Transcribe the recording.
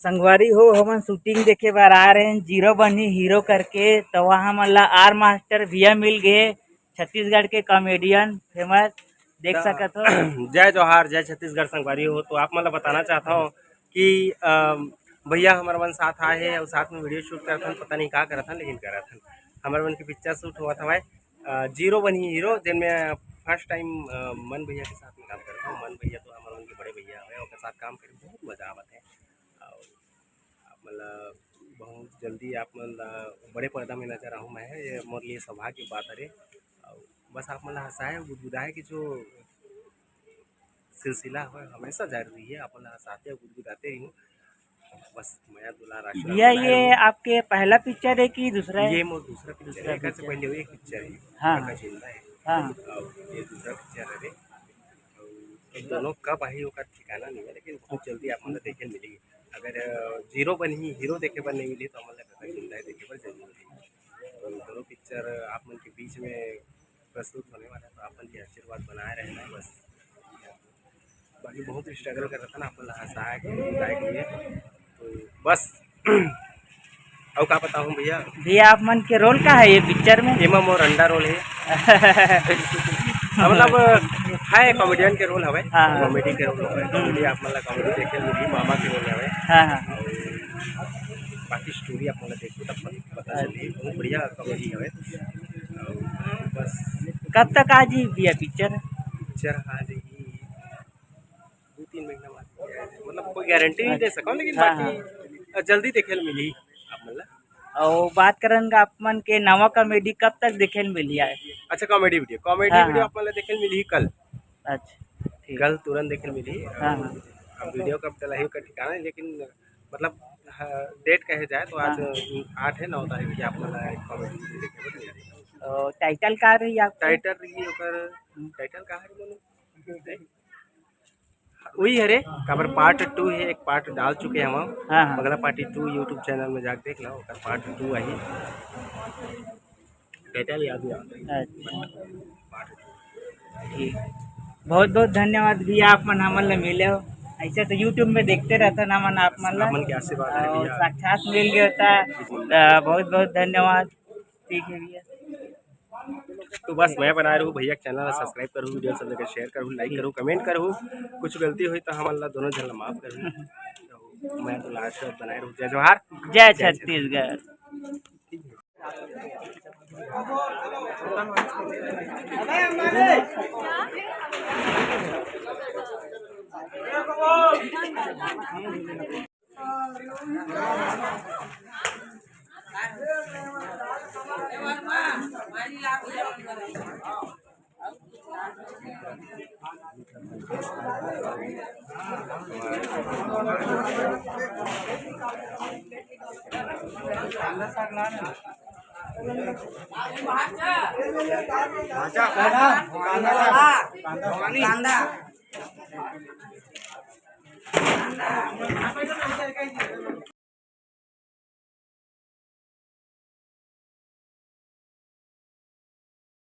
संगवारी हो हमन शूटिंग देखे बार आ रहे हैं जीरो बनी हीरो करके। तो वहाँ मतलब आर मास्टर भैया मिल गए, छत्तीसगढ़ के कॉमेडियन फेमस देख सकत हो। जय जोहार, जय छत्तीसगढ़ संगवारी हो। तो आप मतलब बताना चाहता हूँ कि भैया हमारे मन साथ आए हैं और साथ में वीडियो शूट करते हैं। पता नहीं क्या करा था लेकिन करा था। हमारे मन की पिक्चर शूट हुआ था भाई जीरो बनी हीरो, जिनमें फर्स्ट टाइम मन भैया के साथ में काम करता हूँ। मन भैया तो हमारे मन के बड़े भैया है, उनके साथ काम करके बहुत मजा आवत है। और मतलब बहुत जल्दी आप मतलब बड़े पर्दा में नजर आऊँ मैं, ये मोर लिए सौभाग्य की बात है। और बस आप मतलब हंसाए गुदगुदाए कि जो सिलसिला है हमेशा जारी रही है। अपन हंसाते और गुदगुदाते ही हूँ। बस मैं दुलार आशीर्वाद भैया बनाए ये रहूँ। आपके पहला पिक्चर है कि दूसरा है? ये मोर दूसरा पिक्चर है। से पहले हुई एक पिक्चर है हाँ काका जिंदा है, हाँ और ये दूसरा पिक्चर है रे। और इन दोनों कब आई होगा ठिकाना नहीं है, लेकिन बहुत जल्दी आप मतलब देखे मिलेगी। अगर जीरो बनी हीरो देखे पर नहीं मिली तो मतलब काका जिंदा है देखे पर जरूर मिलेगी। तो दोनों पिक्चर आप मन के बीच में प्रस्तुत होने वाला है, तो आप मन के आशीर्वाद बनाए रहना है बस। बाकी बहुत स्ट्रगल कर रहा था ना अपन हंसाए के लिए, तो बस। और क्या बताऊँ भैया, भैया आप मन के रोल का है ये पिक्चर में? एमा मोर अंडा रोल है। मतलब है कॉमेडियन के रोल हवे, हाँ कॉमेडी के रोल हवे। कॉमेडी आप मतलब कॉमेडी देखे मिली, मामा के रोल हवे। हाँ हाँ। और बाकी स्टोरी आप मतलब देखो तब पता चली, बहुत बढ़िया कॉमेडी हवे। और बस कब तक आ जी भैया पिक्चर? पिक्चर आ जाएगी 2-3 महीना बाद। मतलब कोई गारंटी नहीं दे सका, लेकिन हाँ हाँ। बाकी जल्दी देखे मिली आप मतलब। और बात करेंगे आप मन के नवा कॉमेडी कब तक देखे मिली है? अच्छा कॉमेडी हाँ वीडियो हाँ। आप मतलब देखे मिली कल। अच्छा ठीक। कल तुरंत देखे मिली। हाँ हाँ अब वीडियो कब डला का ठिकाना है, लेकिन मतलब डेट कहे जाए तो आज हाँ। 8 है 9 तारीख की आप मतलब कॉमेडी वीडियो देखे पर मिली। और टाइटल का रही आपके? टाइटल रही ओकर, टाइटल का है बोलो वही है रे। काबर पार्ट 2 है, एक पार्ट डाल चुके हैं हम। हाँ हाँ। अगला पार्ट 2 यूट्यूब चैनल में जाके देख लो, ओकर पार्ट 2 आई। टाइटल याद नहीं आता अच्छा पार्ट 2। ठीक। बहुत बहुत धन्यवाद भैया आप मन हमन ला मिले हो। ऐसे तो यूट्यूब में देखते रहता ना मन आप मन ला, अमन के आशीर्वाद है और भैया। साक्षात मिल गया था। बहुत बहुत धन्यवाद। ठीक है भैया। तो बस मैं बना रहूँ भैया के चैनल सब्सक्राइब करूँ, वीडियो सब जगह शेयर करूँ, लाइक करूँ, कमेंट करूँ। कुछ गलती हुई तो हम अल्लाह दोनों जन माफ़ करूँ। तो मैं तो लास्ट बनाए रहूँ। जय जोहार, जय छत्तीसगढ़। कांदा